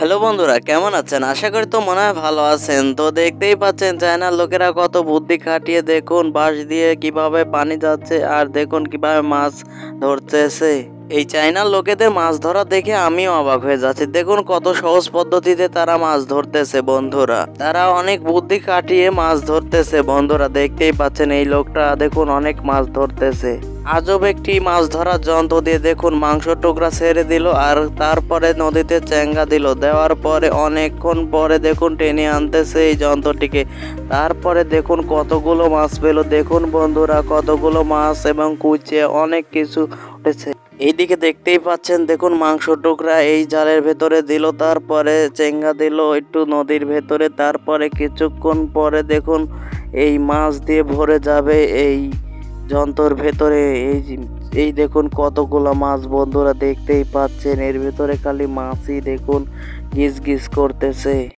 Hello বন্ধুরা, কেমন আছেন? আশা করি তো মনে হয় ভালো আছেন। তো দেখতেই পাচ্ছেন চায়নার লোকেরা কত বুদ্ধি খাটিয়ে দেখুন বাঁশ দিয়ে কিভাবে পানি যাচ্ছে আর দেখুন কিভাবে মাছ ধরতেছে। এই চায়নার লোকেদের মাছ ধরা দেখে আমিও অবাক হয়ে যাচ্ছি। দেখুন কত সহজ পদ্ধতিতে তারা মাছ ধরতেছে বন্ধুরা। তারা অনেক বুদ্ধি খাটিয়ে মাছ ধরতেছে বন্ধুরা। দেখতেই পাচ্ছেন এই লোকটা দেখুন অনেক মাছ ধরতেছে। আজব একটি মাছ ধরার যন্ত্র দিয়ে দেখুন মাংস টুকরা ছেড়ে দিল আর তারপরে নদীতে চেঙ্গা দিল। দেওয়ার পরে অনেকক্ষণ পরে দেখুন টেনে আনতেছে এই যন্ত্রটিকে। তারপরে দেখুন কতগুলো মাছ পেল। দেখুন বন্ধুরা কতগুলো মাছ এবং কুচে অনেক কিছু উঠেছে। এইদিকে দেখতেই পাচ্ছেন দেখুন মাংস টুকরা এই জালের ভেতরে দিল, তারপরে চেঙ্গা দিল একটু নদীর ভেতরে। তারপরে কিছুক্ষণ পরে দেখুন এই মাছ দিয়ে ভরে যাবে এই যন্ত্রের ভেতরে। এই দেখুন কতগুলো মাছ বন্ধুরা দেখতেই পাচ্ছেন। এর ভেতরে খালি মাছই দেখুন গিজ গিজ করতেছে।